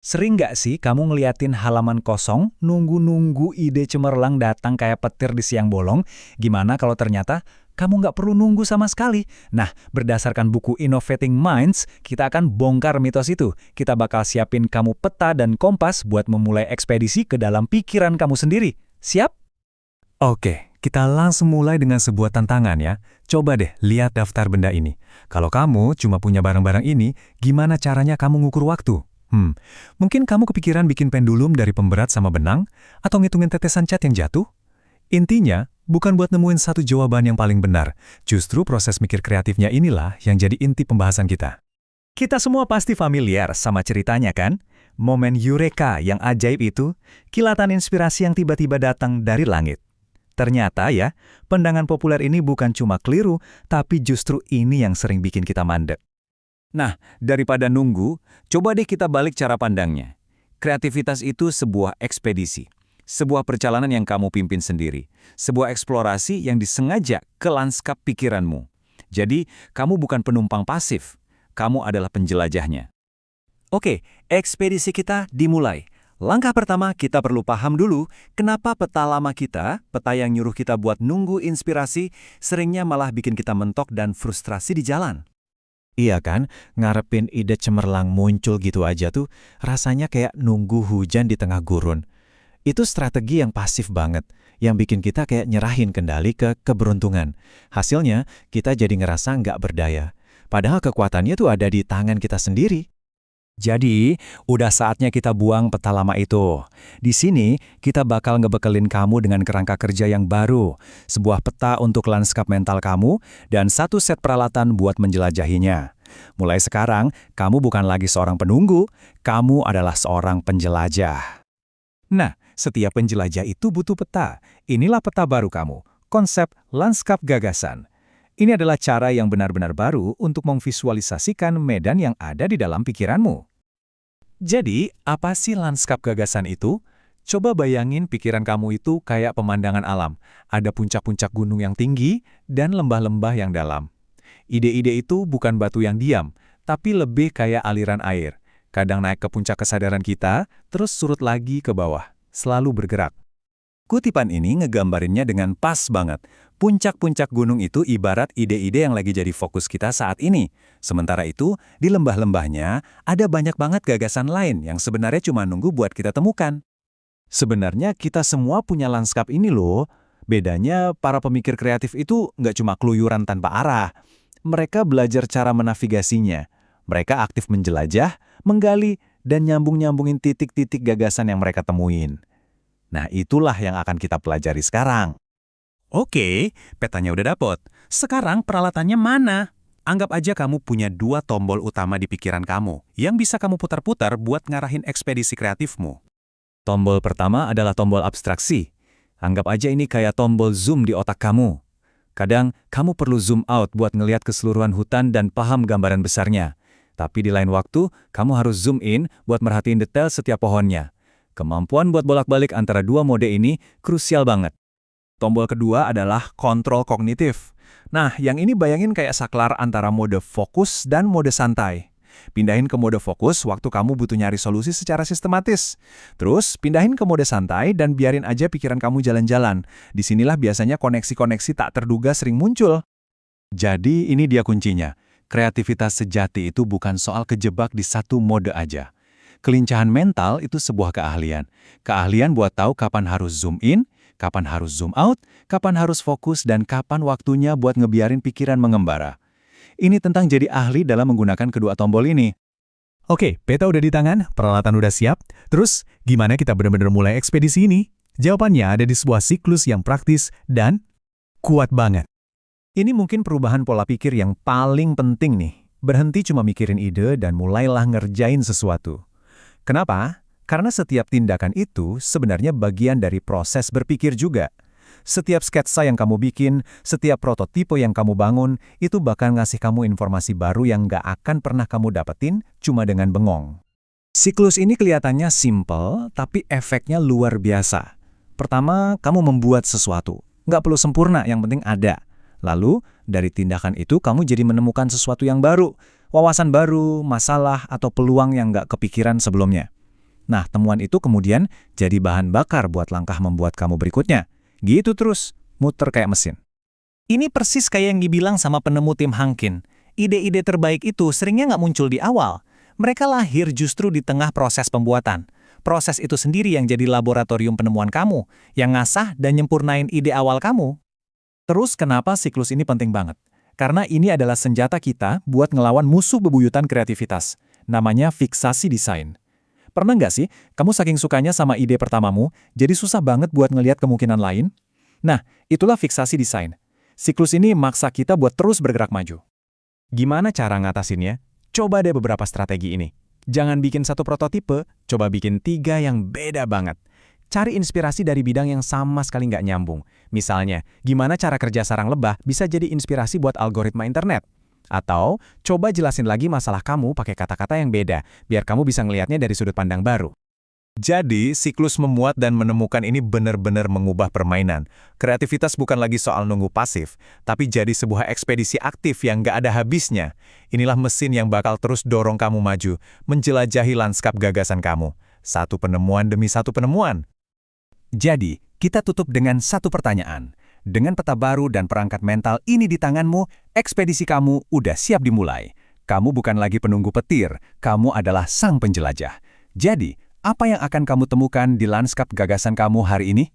Sering nggak sih kamu ngeliatin halaman kosong, nunggu-nunggu ide cemerlang datang kayak petir di siang bolong? Gimana kalau ternyata kamu nggak perlu nunggu sama sekali? Nah, berdasarkan buku Innovating Minds, kita akan bongkar mitos itu. Kita bakal siapin kamu peta dan kompas buat memulai ekspedisi ke dalam pikiran kamu sendiri. Siap? Oke, kita langsung mulai dengan sebuah tantangan ya. Coba deh lihat daftar benda ini. Kalau kamu cuma punya barang-barang ini, gimana caranya kamu ngukur waktu? Mungkin kamu kepikiran bikin pendulum dari pemberat sama benang, atau ngitungin tetesan cat yang jatuh? Intinya, bukan buat nemuin satu jawaban yang paling benar. Justru proses mikir kreatifnya inilah yang jadi inti pembahasan kita. Kita semua pasti familiar sama ceritanya kan? Momen eureka yang ajaib itu, kilatan inspirasi yang tiba-tiba datang dari langit. Ternyata ya, pandangan populer ini bukan cuma keliru, tapi justru ini yang sering bikin kita mandek. Nah, daripada nunggu, coba deh kita balik cara pandangnya. Kreativitas itu sebuah ekspedisi, sebuah perjalanan yang kamu pimpin sendiri, sebuah eksplorasi yang disengaja ke lanskap pikiranmu. Jadi, kamu bukan penumpang pasif, kamu adalah penjelajahnya. Oke, ekspedisi kita dimulai. Langkah pertama, kita perlu paham dulu kenapa peta lama kita, peta yang nyuruh kita buat nunggu inspirasi, seringnya malah bikin kita mentok dan frustrasi di jalan. Iya kan, ngarepin ide cemerlang muncul gitu aja tuh, rasanya kayak nunggu hujan di tengah gurun. Itu strategi yang pasif banget, yang bikin kita kayak nyerahin kendali ke keberuntungan. Hasilnya, kita jadi ngerasa nggak berdaya. Padahal kekuatannya tuh ada di tangan kita sendiri. Jadi, udah saatnya kita buang peta lama itu. Di sini, kita bakal ngebekelin kamu dengan kerangka kerja yang baru, sebuah peta untuk lanskap mental kamu, dan satu set peralatan buat menjelajahinya. Mulai sekarang, kamu bukan lagi seorang penunggu, kamu adalah seorang penjelajah. Nah, setiap penjelajah itu butuh peta. Inilah peta baru kamu, konsep lanskap gagasan. Ini adalah cara yang benar-benar baru untuk memvisualisasikan medan yang ada di dalam pikiranmu. Jadi, apa sih lanskap gagasan itu? Coba bayangin pikiran kamu itu kayak pemandangan alam. Ada puncak-puncak gunung yang tinggi dan lembah-lembah yang dalam. Ide-ide itu bukan batu yang diam, tapi lebih kayak aliran air. Kadang naik ke puncak kesadaran kita, terus surut lagi ke bawah, selalu bergerak. Kutipan ini ngegambarinnya dengan pas banget. Puncak-puncak gunung itu ibarat ide-ide yang lagi jadi fokus kita saat ini. Sementara itu, di lembah-lembahnya ada banyak banget gagasan lain yang sebenarnya cuma nunggu buat kita temukan. Sebenarnya kita semua punya lanskap ini loh. Bedanya para pemikir kreatif itu nggak cuma keluyuran tanpa arah. Mereka belajar cara menavigasinya. Mereka aktif menjelajah, menggali, dan nyambung-nyambungin titik-titik gagasan yang mereka temuin. Nah, itulah yang akan kita pelajari sekarang. Oke, petanya udah dapet. Sekarang peralatannya mana? Anggap aja kamu punya dua tombol utama di pikiran kamu, yang bisa kamu putar-putar buat ngarahin ekspedisi kreatifmu. Tombol pertama adalah tombol abstraksi. Anggap aja ini kayak tombol zoom di otak kamu. Kadang, kamu perlu zoom out buat ngelihat keseluruhan hutan dan paham gambaran besarnya. Tapi di lain waktu, kamu harus zoom in buat merhatiin detail setiap pohonnya. Kemampuan buat bolak-balik antara dua mode ini krusial banget. Tombol kedua adalah kontrol kognitif. Nah, yang ini bayangin kayak saklar antara mode fokus dan mode santai. Pindahin ke mode fokus waktu kamu butuh nyari solusi secara sistematis. Terus, pindahin ke mode santai dan biarin aja pikiran kamu jalan-jalan. Disinilah biasanya koneksi-koneksi tak terduga sering muncul. Jadi, ini dia kuncinya. Kreativitas sejati itu bukan soal kejebak di satu mode aja. Kelincahan mental itu sebuah keahlian. Keahlian buat tahu kapan harus zoom in, kapan harus zoom out, kapan harus fokus, dan kapan waktunya buat ngebiarin pikiran mengembara. Ini tentang jadi ahli dalam menggunakan kedua tombol ini. Oke, peta udah di tangan, peralatan udah siap. Terus, gimana kita benar-benar mulai ekspedisi ini? Jawabannya ada di sebuah siklus yang praktis dan kuat banget. Ini mungkin perubahan pola pikir yang paling penting nih. Berhenti cuma mikirin ide dan mulailah ngerjain sesuatu. Kenapa? Karena setiap tindakan itu sebenarnya bagian dari proses berpikir juga. Setiap sketsa yang kamu bikin, setiap prototipe yang kamu bangun, itu bakal ngasih kamu informasi baru yang nggak akan pernah kamu dapetin cuma dengan bengong. Siklus ini kelihatannya simple, tapi efeknya luar biasa. Pertama, kamu membuat sesuatu. Nggak perlu sempurna, yang penting ada. Lalu, dari tindakan itu kamu jadi menemukan sesuatu yang baru. Wawasan baru, masalah, atau peluang yang nggak kepikiran sebelumnya. Nah, temuan itu kemudian jadi bahan bakar buat langkah membuat kamu berikutnya. Gitu terus, muter kayak mesin. Ini persis kayak yang dibilang sama penemu Tim Hankin. Ide-ide terbaik itu seringnya nggak muncul di awal. Mereka lahir justru di tengah proses pembuatan. Proses itu sendiri yang jadi laboratorium penemuan kamu, yang ngasah dan nyempurnain ide awal kamu. Terus kenapa siklus ini penting banget? Karena ini adalah senjata kita buat ngelawan musuh bebuyutan kreativitas. Namanya fiksasi desain. Pernah nggak sih, kamu saking sukanya sama ide pertamamu, jadi susah banget buat ngelihat kemungkinan lain? Nah, itulah fiksasi desain. Siklus ini maksa kita buat terus bergerak maju. Gimana cara ngatasinnya? Coba deh beberapa strategi ini. Jangan bikin satu prototipe, coba bikin 3 yang beda banget. Cari inspirasi dari bidang yang sama sekali nggak nyambung. Misalnya, gimana cara kerja sarang lebah bisa jadi inspirasi buat algoritma internet? Atau, coba jelasin lagi masalah kamu pakai kata-kata yang beda, biar kamu bisa ngelihatnya dari sudut pandang baru. Jadi, siklus memuat dan menemukan ini benar-benar mengubah permainan. Kreativitas bukan lagi soal nunggu pasif, tapi jadi sebuah ekspedisi aktif yang nggak ada habisnya. Inilah mesin yang bakal terus dorong kamu maju, menjelajahi lanskap gagasan kamu. Satu penemuan demi satu penemuan. Jadi, kita tutup dengan satu pertanyaan. Dengan peta baru dan perangkat mental ini di tanganmu, ekspedisi kamu udah siap dimulai. Kamu bukan lagi penunggu petir, kamu adalah sang penjelajah. Jadi, apa yang akan kamu temukan di lanskap gagasan kamu hari ini?